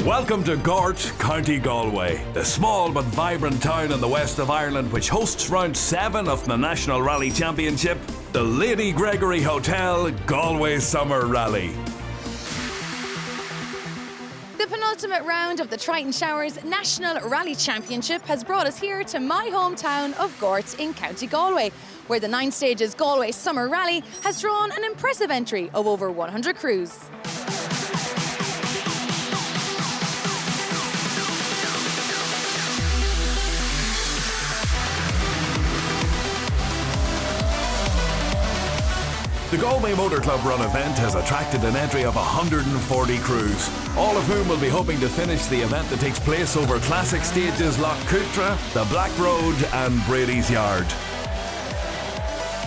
Welcome to Gort, County Galway, the small but vibrant town in the west of Ireland which hosts round 7 of the National Rally Championship, the Lady Gregory Hotel Galway Summer Rally. The penultimate round of the Triton Showers National Rally Championship has brought us here to my hometown of Gort in County Galway, where the 9 stages Galway Summer Rally has drawn an impressive entry of over 100 crews. The Galway Motor Club Run event has attracted an entry of 140 crews, all of whom will be hoping to finish the event that takes place over classic stages Loch Cutra, the Black Road and Brady's Yard.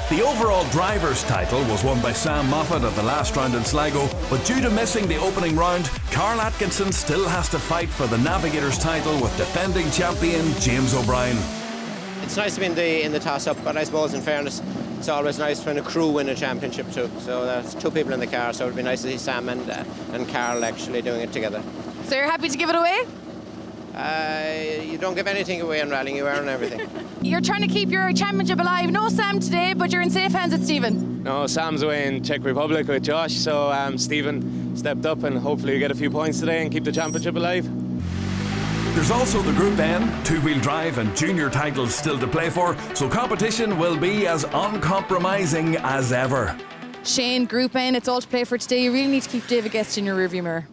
The overall driver's title was won by Sam Moffat at the last round in Sligo, but due to missing the opening round, Carl Atkinson still has to fight for the Navigator's title with defending champion James O'Brien. It's nice to be in the toss-up, but I suppose in fairness, it's always nice when a crew win a championship too. So there's 2 people in the car, so it'd be nice to see Sam and Carl actually doing it together. So you're happy to give it away? You don't give anything away in rallying, you earn everything. You're trying to keep your championship alive. No Sam today, but you're in safe hands with Stephen. No, Sam's away in Czech Republic with Josh, so Stephen stepped up and hopefully we get a few points today and keep the championship alive. There's also the Group N, 2-wheel drive and junior titles still to play for, so competition will be as uncompromising as ever. Shane, Group N, it's all to play for today. You really need to keep David Guest in your rearview mirror.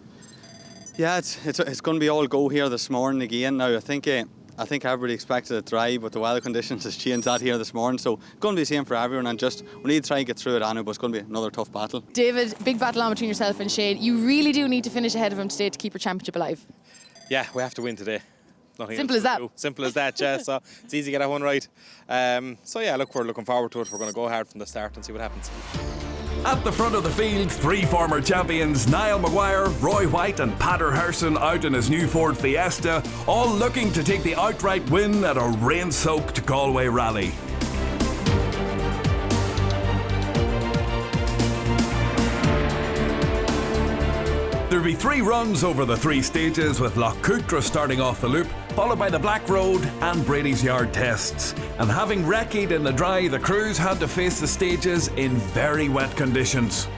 Yeah, it's going to be all go here this morning again. Now I think everybody expected a drive, but the weather conditions has changed that here this morning, so it's going to be the same for everyone, and just we need to try and get through it, Anna, but it's going to be another tough battle. David, big battle on between yourself and Shane. You really do need to finish ahead of him today to keep your championship alive. Yeah, we have to win today. Nothing Simple as that. Simple as that, yeah. So it's easy to get that one right. So yeah, look, we're looking forward to it. We're going to go hard from the start and see what happens. At the front of the field, 3 former champions, Niall Maguire, Roy White and Pater Harrison out in his new Ford Fiesta, all looking to take the outright win at a rain-soaked Galway rally. There'll be 3 runs over the 3 stages, with Loch Cutra starting off the loop, followed by the Black Road and Brady's Yard tests. And having recce'd in the dry, the crews had to face the stages in very wet conditions.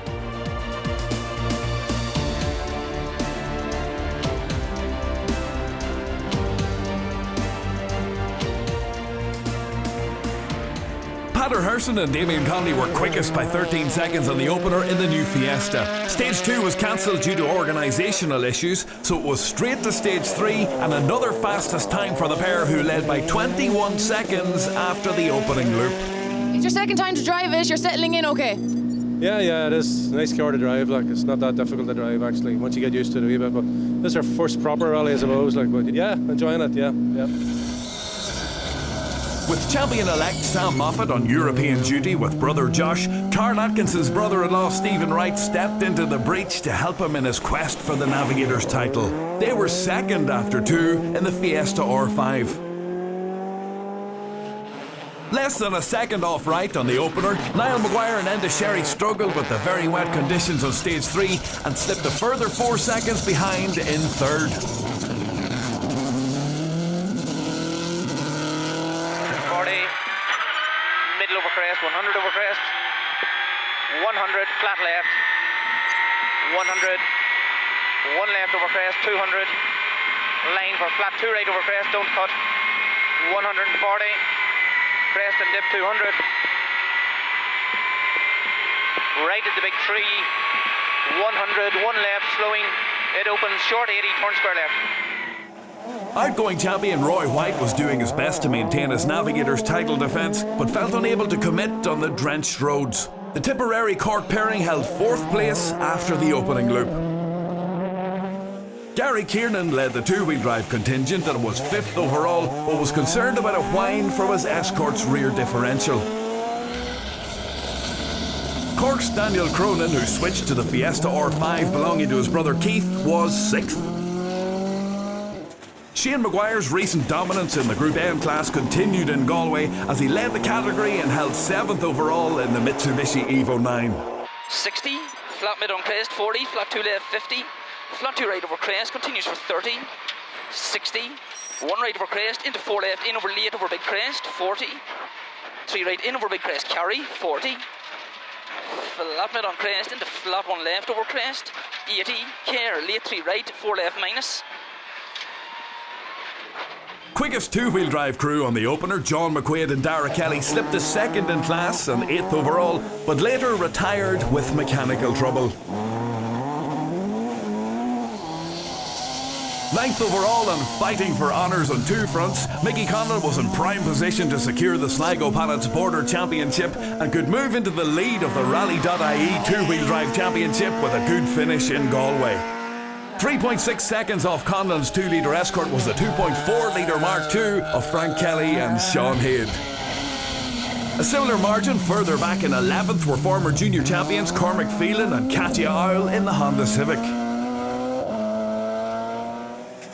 Pater Harrison and Damien Conley were quickest by 13 seconds on the opener in the new Fiesta. Stage 2 was cancelled due to organisational issues, so it was straight to Stage 3 and another fastest time for the pair, who led by 21 seconds after the opening loop. It's your second time to drive it. You're settling in okay? Yeah, it is. Nice car to drive. Like, it's not that difficult to drive actually once you get used to it a wee bit. But this is our first proper rally, I suppose. Like, but yeah, enjoying it. Yeah. With champion-elect Sam Moffat on European duty with brother Josh, Carl Atkinson's brother-in-law Stephen Wright stepped into the breach to help him in his quest for the Navigator's title. They were second after 2 in the Fiesta R5. Less than a second off Wright on the opener, Niall Maguire and Enda Sherry struggled with the very wet conditions on Stage 3 and slipped a further 4 seconds behind in 3rd. 100 over crest, 100 flat left, 100, 1 left over crest, 200, line for flat 2 right over crest, don't cut, 140, crest and dip 200, right at the big tree, 100, 1 left, slowing, it opens short 80, turn square left. Outgoing champion Roy White was doing his best to maintain his Navigator's title defence, but felt unable to commit on the drenched roads. The Tipperary Cork pairing held 4th place after the opening loop. Gary Kiernan led the 2-wheel drive contingent and was 5th overall, but was concerned about a whine from his Escort's rear differential. Cork's Daniel Cronin, who switched to the Fiesta R5 belonging to his brother Keith, was 6th. Shane Maguire's recent dominance in the Group N class continued in Galway as he led the category and held 7th overall in the Mitsubishi Evo 9. 60, flat mid on crest, 40, flat 2 left, 50, flat 2 right over crest, continues for 30, 60, 1 right over crest, into 4 left, in over late over big crest, 40, 3 right in over big crest, carry, 40, flat mid on crest, into flat 1 left over crest, 80, care, late 3 right, 4 left minus. Quickest two-wheel drive crew on the opener, John McQuaid and Dara Kelly, slipped to second in class and 8th overall, but later retired with mechanical trouble. 9th overall and fighting for honours on 2 fronts, Mickey Conlon was in prime position to secure the Sligo Pallet Supporter Championship and could move into the lead of the Rally.ie two-wheel drive championship with a good finish in Galway. 3.6 seconds off Conlon's 2-litre Escort was the 2.4-litre Mark II of Frank Kelly and Sean Head. A similar margin further back in 11th were former junior champions Cormac Phelan and Katya Owl in the Honda Civic.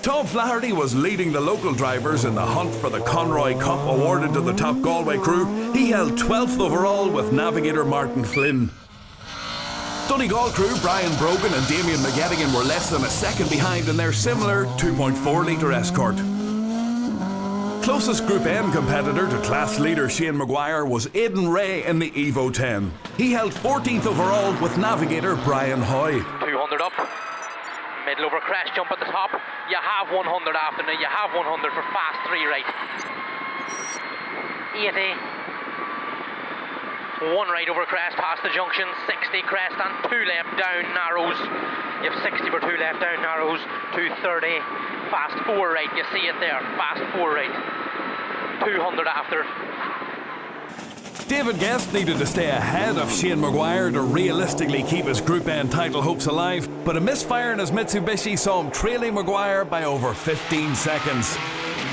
Tom Flaherty was leading the local drivers in the hunt for the Conroy Cup awarded to the top Galway crew. He held 12th overall with navigator Martin Flynn. Donegal crew Brian Brogan and Damien McGettigan were less than a second behind in their similar 2.4-litre Escort. Closest Group N competitor to class leader Shane Maguire was Aidan Ray in the Evo 10. He held 14th overall with navigator Brian Hoy. 200 up, middle over crest, jump at the top. You have 100 after now, you have 100 for fast 3 right. 80. 1 right over crest past the junction, 60 crest and 2 left down narrows. You have 60 for 2 left down narrows, 230, fast 4 right, you see it there, fast 4 right. 200 after. David Guest needed to stay ahead of Shane Maguire to realistically keep his Group N title hopes alive, but a misfire in his Mitsubishi saw him trailing Maguire by over 15 seconds.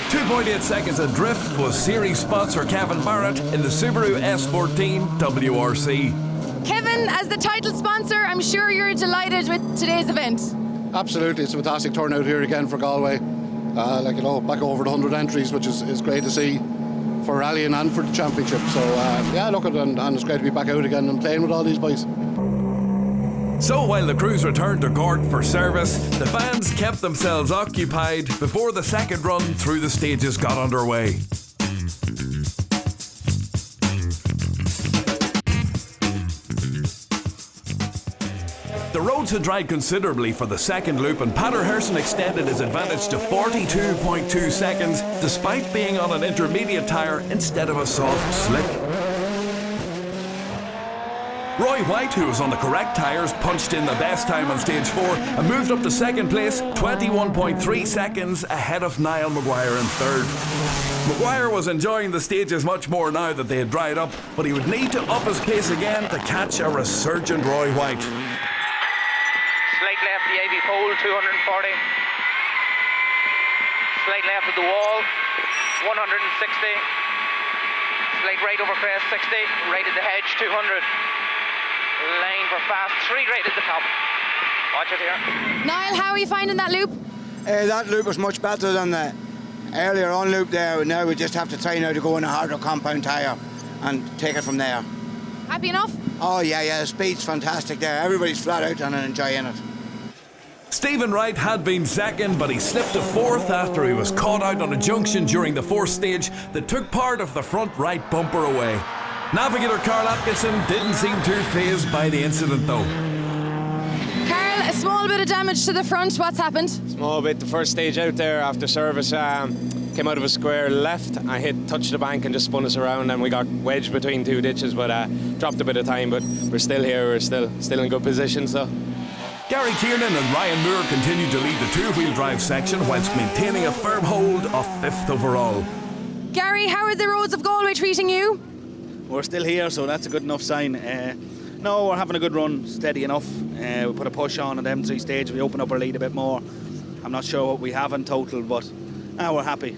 2.8 seconds adrift was series sponsor Kevin Barrett in the Subaru S14 WRC. Kevin, as the title sponsor, I'm sure you're delighted with today's event. Absolutely, it's a fantastic turnout here again for Galway. Back over the 100 entries, which is great to see for rallying and for the championship. So and it's great to be back out again and playing with all these boys. So while the crews returned to Gort for service, the fans kept themselves occupied before the second run through the stages got underway. The roads had dried considerably for the second loop and Pater Herson extended his advantage to 42.2 seconds despite being on an intermediate tyre instead of a soft slick. Roy White, who was on the correct tyres, punched in the best time on stage 4 and moved up to second place, 21.3 seconds ahead of Niall Maguire in third. Maguire was enjoying the stages much more now that they had dried up, but he would need to up his pace again to catch a resurgent Roy White. Slight left the AV pole, 240. Slight left of the wall, 160. Slight right over crest, 60. Right at the hedge, 200. Lane for fast, 3 right at the top. Watch it here. Niall, how are you finding that loop? That loop was much better than the earlier on loop there. Now we just have to try now to go in a harder compound tyre and take it from there. Happy enough? Oh yeah, the speed's fantastic there. Everybody's flat out and enjoying it. Stephen Wright had been second, but he slipped to 4th after he was caught out on a junction during the 4th stage that took part of the front right bumper away. Navigator Carl Atkinson didn't seem too fazed by the incident though. Carl, a small bit of damage to the front. What's happened? Small bit. The first stage out there after service came out of a square left. I touched the bank and just spun us around, and we got wedged between 2 ditches, but dropped a bit of time. But we're still here. We're still in good position. So. Gary Kiernan and Ryan Moore continued to lead the two-wheel drive section whilst maintaining a firm hold of 5th overall. Gary, how are the roads of Galway treating you? We're still here, so that's a good enough sign. No, we're having a good run, steady enough. We put a push on them 3 stages. We open up our lead a bit more. I'm not sure what we have in total, but we're happy.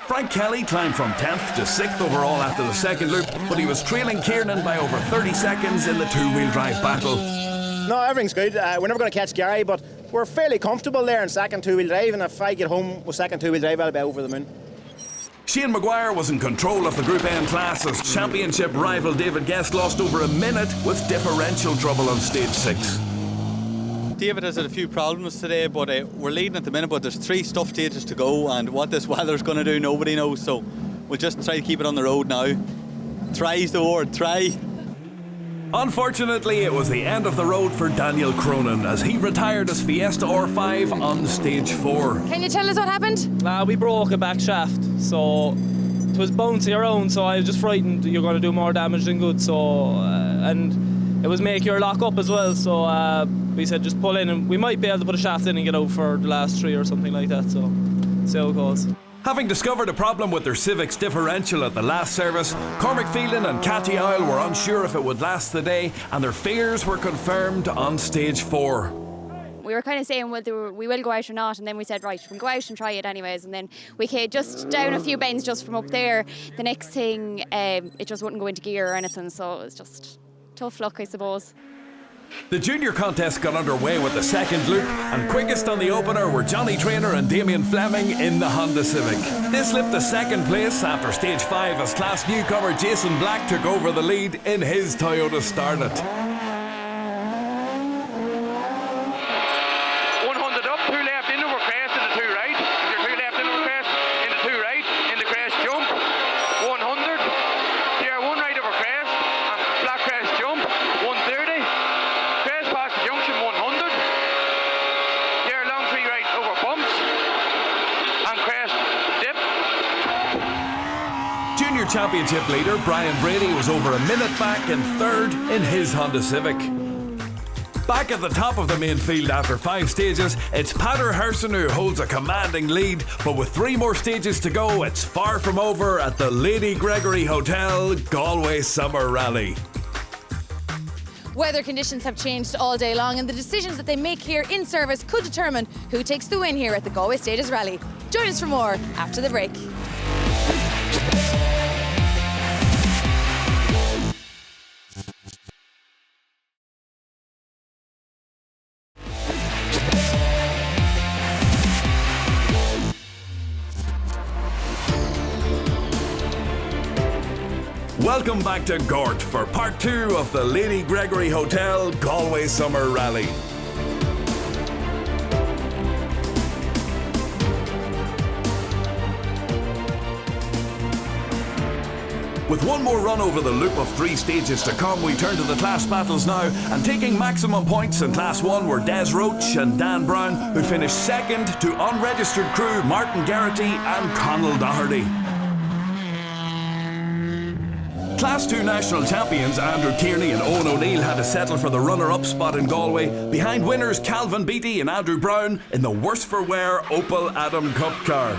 Frank Kelly climbed from 10th to 6th overall after the second loop, but he was trailing Kiernan by over 30 seconds in the two-wheel drive battle. No, everything's good. We're never going to catch Gary, but we're fairly comfortable there in second two-wheel drive, and if I get home with second two-wheel drive, I'll be over the moon. Shane Maguire was in control of the Group N class as championship rival David Guest lost over a minute with differential trouble on stage 6. David has had a few problems today, but we're leading at the minute, but there's 3 stuff stages to go, and what this weather's going to do, nobody knows, so we'll just try to keep it on the road now. Try's the word, try. Unfortunately, it was the end of the road for Daniel Cronin as he retired his Fiesta R5 on stage 4. Can you tell us what happened? We broke a back shaft, so it was bouncy around, so I was just frightened you're going to do more damage than good, so and it was make your lock up as well, so we said just pull in and we might be able to put a shaft in and get out for the last 3 or something like that, so see how it goes. Having discovered a problem with their Civic's differential at the last service, Cormac Phelan and Cathy Isle were unsure if it would last the day, and their fears were confirmed on stage 4. We were kind of saying whether we will go out or not, and then we said, right, we'll go out and try it anyways, and then we came just down a few bends just from up there. The next thing, it just wouldn't go into gear or anything, so it was just tough luck, I suppose. The junior contest got underway with the second loop, and quickest on the opener were Johnny Traynor and Damien Fleming in the Honda Civic. They slipped to second place after stage 5 as class newcomer Jason Black took over the lead in his Toyota Starlet. 100 up, 2 left in over crest, into 2 right. Your 2 left in over crest, into 2 right, into crest jump. 100. Here, 1 right over crest, and flat crest jump. 130. Crest past the junction, 100. Here, long 3 right over bumps, and crest dip. Junior championship leader Brian Brady was over a minute back in third in his Honda Civic. Back at the top of the main field after 5 stages, it's Pater Herson who holds a commanding lead, but with 3 more stages to go, it's far from over at the Lady Gregory Hotel Galway Summer Rally. Weather conditions have changed all day long, and the decisions that they make here in service could determine who takes the win here at the Galway Stages Rally. Join us for more after the break. Welcome back to Gort for part 2 of the Lady Gregory Hotel Galway Summer Rally. With one more run over the loop of 3 stages to come, we turn to the class battles now, and taking maximum points in Class 1 were Des Roach and Dan Brown, who finished second to unregistered crew Martin Garrity and Conal Doherty. Class 2 national champions Andrew Kearney and Owen O'Neill had to settle for the runner-up spot in Galway, behind winners Calvin Beattie and Andrew Brown in the worse for wear Opel Adam Cup car.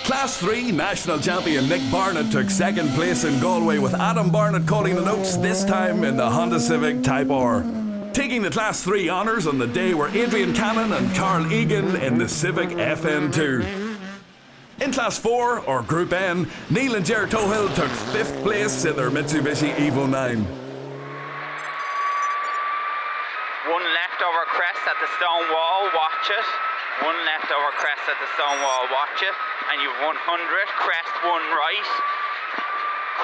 Class 3 national champion Nick Barnett took second place in Galway, with Adam Barnett calling the notes, this time in the Honda Civic Type R. Taking the Class 3 honours on the day were Adrian Cannon and Carl Egan in the Civic FN2. In Class 4, or Group N, Neil and Ger Tohill took 5th place in their Mitsubishi Evo 9. 1 left over crest at the stone wall, watch it. 1 left over crest at the stone wall, watch it. And you've 100, crest 1 right.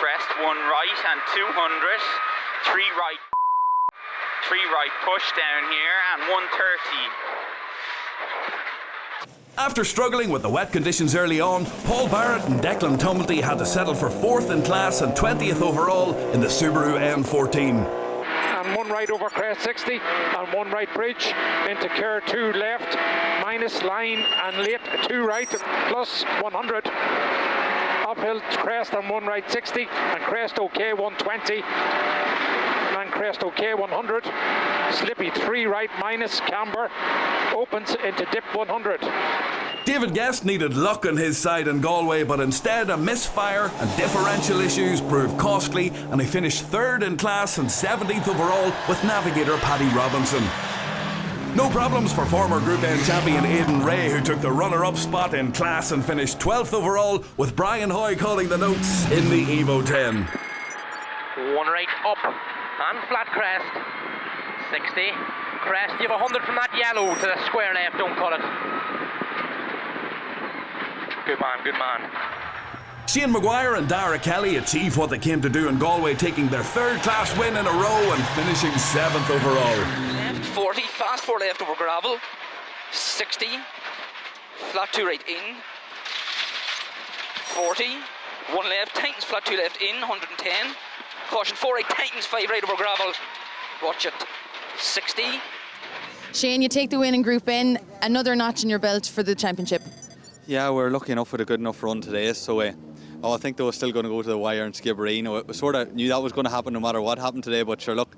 Crest 1 right and 200. 3 right. 3 right push down here and 130. After struggling with the wet conditions early on, Paul Barrett and Declan Tumblety had to settle for 4th in class and 20th overall in the Subaru N14. And 1 right over crest 60 and 1 right bridge into Kerr 2 left, minus line and late 2 right plus 100. Uphill crest and 1 right 60 and crest OK 120. And crest OK 100. Slippy 3 right minus camber, opens into dip 100. David Guest needed luck on his side in Galway, but instead a misfire and differential issues proved costly, and he finished 3rd in class and 17th overall with navigator Paddy Robinson. No problems for former Group N champion Aidan Ray, who took the runner-up spot in class and finished 12th overall, with Brian Hoy calling the notes in the Evo 10. 1 right up and flat crest. 60. Crest, you have 100 from that yellow to the square left, don't cut it. Good man, good man. Shane Maguire and Dara Kelly achieved what they came to do in Galway, taking their third-class win in a row and finishing 7th overall. Left 40, fast 4 left over gravel. 60, flat 2 right in. 40, 1 left, tightens flat 2 left in, 110. Caution 4 right, tightens 5 right over gravel. Watch it. 60. Shane, you take the win in Group N, another notch in your belt for the championship. Yeah, we're lucky enough with a good enough run today, so I think they were still going to go to the wire and skip BRYAN. We sort of knew that was going to happen no matter what happened today, but sure, look,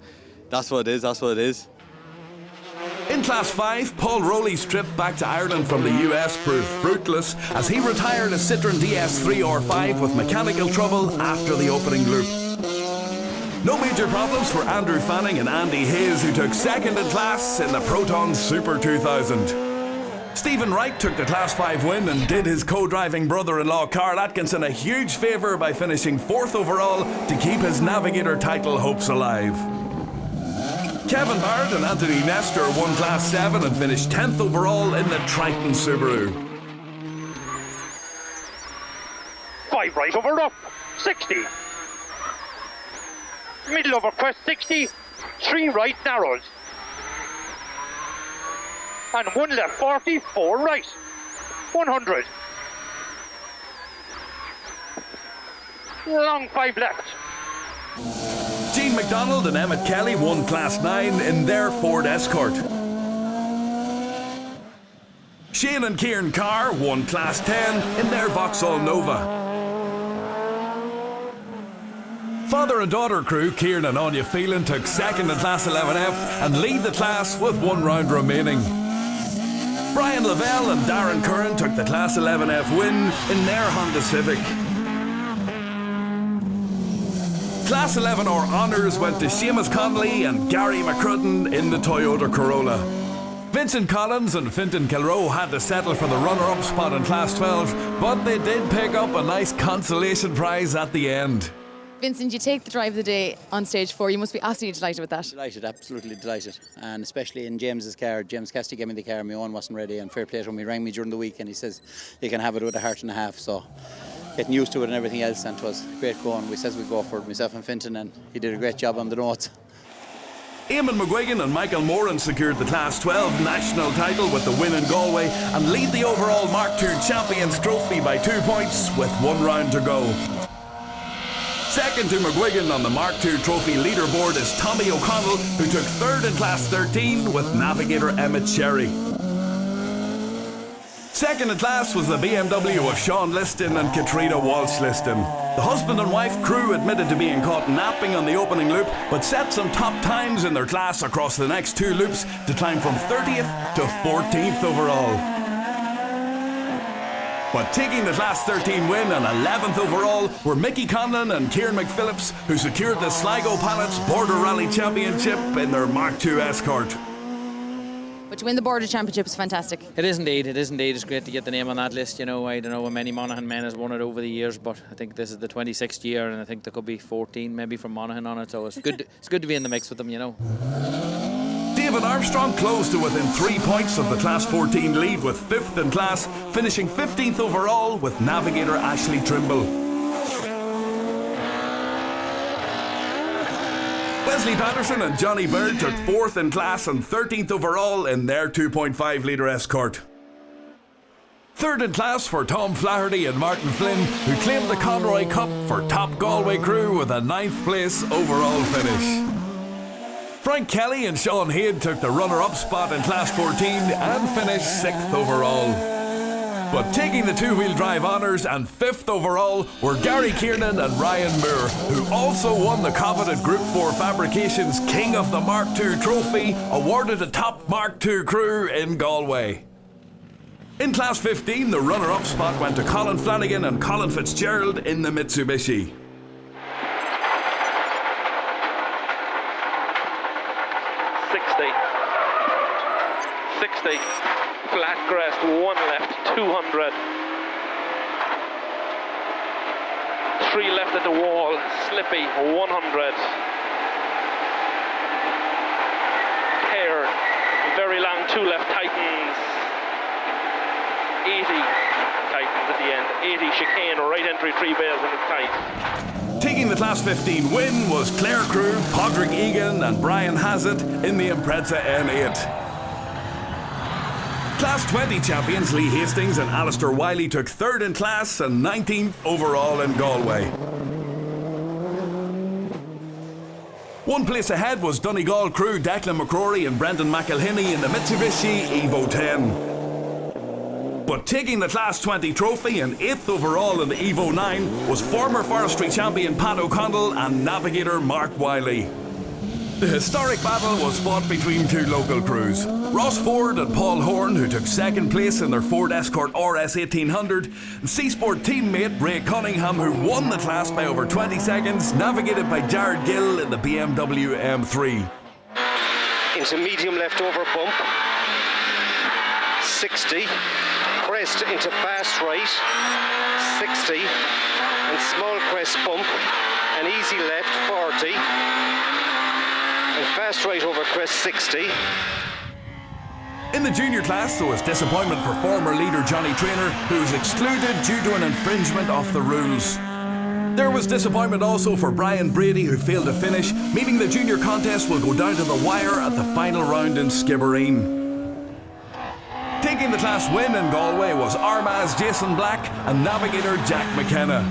that's what it is. In Class 5, Paul Rowley's trip back to Ireland from the US proved fruitless as he retired a Citroen DS3R5 with mechanical trouble after the opening loop. No major problems for Andrew Fanning and Andy Hayes, who took second in class in the Proton Super 2000. Stephen Wright took the Class 5 win and did his co-driving brother-in-law Carl Atkinson a huge favour by finishing 4th overall to keep his Navigator title hopes alive. Kevin Barrett and Anthony Nestor won Class 7 and finished 10th overall in the Triton Subaru. 5 right over up, 60. Middle over crest, 60. 3 right narrows. And 1 left, 40, 4 right. 100. Long 5 left. Gene McDonald and Emmett Kelly won Class 9 in their Ford Escort. Shane and Kieran Carr won Class 10 in their Vauxhall Nova. Father and daughter crew Kieran and Anya Phelan took second in Class 11F and lead the class with 1 round remaining. Brian Lavelle and Darren Curran took the Class 11F win in their Honda Civic. Class 11R honours went to Seamus Connolly and Gary McCrudden in the Toyota Corolla. Vincent Collins and Fintan Kilroe had to settle for the runner-up spot in Class 12, but they did pick up a nice consolation prize at the end. Vincent, you take the drive of the day on stage 4. You must be absolutely delighted with that. Delighted, absolutely delighted. And especially in James's car. James Cassidy gave me the car, my own wasn't ready, and fair play to him. He rang me during the week and he says, you can have it with a heart and a half. So getting used to it and everything else, and it was great going. We says we'd go for it, myself and Fintan, and he did a great job on the notes. Eamon McGuigan and Michael Moran secured the Class 12 national title with the win in Galway and lead the overall Mark II Champions Trophy by 2 points with 1 round to go. Second to McGuigan on the Mark II Trophy leaderboard is Tommy O'Connell, who took 3rd in Class 13 with Navigator Emmett Sherry. Second in class was the BMW of Sean Liston and Katrina Walsh-Liston. The husband and wife crew admitted to being caught napping on the opening loop, but set some top times in their class across the next 2 loops to climb from 30th to 14th overall. But taking the Class 13 win and 11th overall were Mickey Conlon and Kieran McPhillips, who secured the Sligo Pallets Border Rally Championship in their Mark II Escort. But to win the Border Championship is fantastic. It is indeed, It's great to get the name on that list. You know, I don't know how many Monaghan men has won it over the years, but I think this is the 26th year, and I think there could be 14 maybe from Monaghan on it, so it's good to be in the mix with them, you know. David Armstrong closed to within 3 points of the Class 14 lead with 5th in class, finishing 15th overall with Navigator Ashley Trimble. Wesley Patterson and Johnny Bird took 4th in class and 13th overall in their 2.5 litre Escort. 3rd in class for Tom Flaherty and Martin Flynn, who claimed the Conroy Cup for top Galway crew with a 9th place overall finish. Frank Kelly and Sean Hayde took the runner-up spot in Class 14 and finished 6th overall. But taking the 2-wheel drive honours and 5th overall were Gary Kiernan and Ryan Moore, who also won the coveted Group 4 Fabrications King of the Mark II Trophy, awarded to top Mark II crew in Galway. In Class 15, the runner-up spot went to Colin Flanagan and Colin Fitzgerald in the Mitsubishi. 60, flat crest, 1 left, 200. 3 left at the wall, slippy, 100. Hair, very long, 2 left, tightens. 80, titans at the end. 80 chicane, right entry, 3 bails, and it's tight. Taking the Class 15 win was Claire Crew, Podrick Egan and Brian Hazzett in the Impreza N8. Class 20 champions Lee Hastings and Alistair Wiley took 3rd in class and 19th overall in Galway. One place ahead was Donegal Crew Declan McCrory and Brendan McElhinney in the Mitsubishi Evo 10. But taking the Class 20 trophy and 8th overall in the Evo 9 was former forestry champion Pat O'Connell and navigator Mark Wiley. The historic battle was fought between 2 local crews. Ross Ford and Paul Horn, who took 2nd place in their Ford Escort RS 1800, and C-Sport teammate Ray Cunningham, who won the class by over 20 seconds, navigated by Jared Gill in the BMW M3. Into medium left over bump, 60, crest into fast right, 60, and small crest bump, and easy left, 40, and fast right over crest, 60. In the junior class, there was disappointment for former leader Johnny Traynor, who was excluded due to an infringement of the rules. There was disappointment also for Brian Brady, who failed to finish, meaning the junior contest will go down to the wire at the final round in Skibbereen. Taking the class win in Galway was Armagh's Jason Black and navigator Jack McKenna.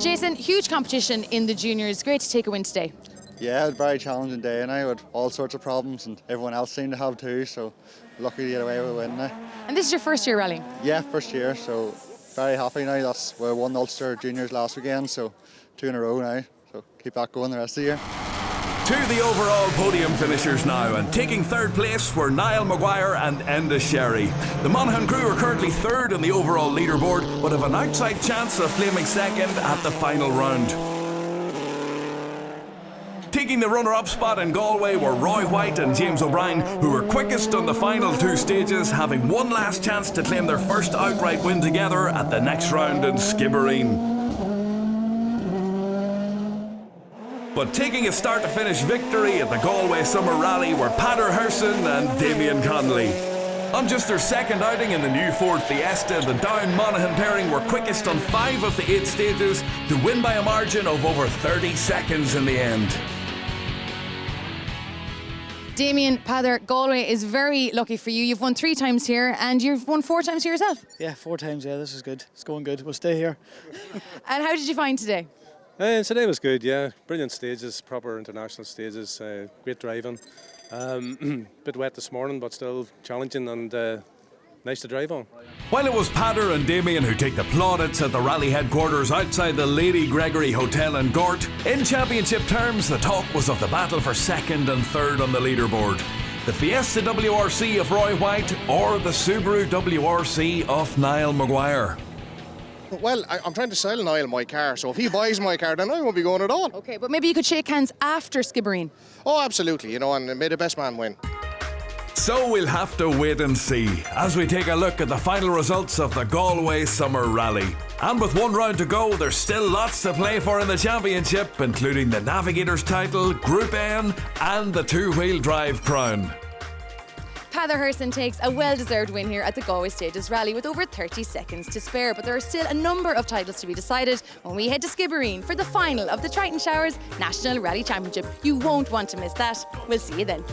Jason, huge competition in the juniors. Great to take a win today. Yeah, it was a very challenging day now with all sorts of problems, and everyone else seemed to have too, so lucky to get away with a win now. And this is your first year rallying? Yeah, first year, so very happy now. We won Ulster Juniors last weekend, so 2 in a row now, so keep that going the rest of the year. To the overall podium finishers now, and taking 3rd place were Niall Maguire and Enda Sherry. The Monaghan crew are currently 3rd in the overall leaderboard, but have an outside chance of claiming 2nd at the final round. Taking the runner-up spot in Galway were Roy White and James O'Brien, who were quickest on the final 2 stages, having one last chance to claim their first outright win together at the next round in Skibbereen. But taking a start-to-finish victory at the Galway Summer Rally were Pader Herson and Damien Connolly. On just their 2nd outing in the new Ford Fiesta, the Down Monaghan pairing were quickest on 5 of the 8 stages to win by a margin of over 30 seconds in the end. Damien, Pader, Galway is very lucky for you. You've won 3 times here and you've won 4 times here yourself. Yeah, 4 times, yeah, this is good. It's going good. We'll stay here. And how did you find today? Today was good, yeah. Brilliant stages, proper international stages, great driving. Bit wet this morning, but still challenging and nice to drive on. While it was Pader and Damien who take the plaudits at the rally headquarters outside the Lady Gregory Hotel in Gort, in championship terms the talk was of the battle for 2nd and 3rd on the leaderboard. The Fiesta WRC of Roy White or the Subaru WRC of Niall Maguire. Well, I'm trying to sell Niall my car, so if he buys my car, then I won't be going at all. Okay, but maybe you could shake hands after Skibbereen. Oh, absolutely, and may the best man win. So we'll have to wait and see as we take a look at the final results of the Galway Summer Rally. And with 1 round to go, there's still lots to play for in the championship, including the Navigator's title, Group N, and the 2-wheel drive crown. Pader Herson takes a well-deserved win here at the Galway Stages Rally with over 30 seconds to spare, but there are still a number of titles to be decided when we head to Skibbereen for the final of the Triton Showers National Rally Championship. You won't want to miss that. We'll see you then.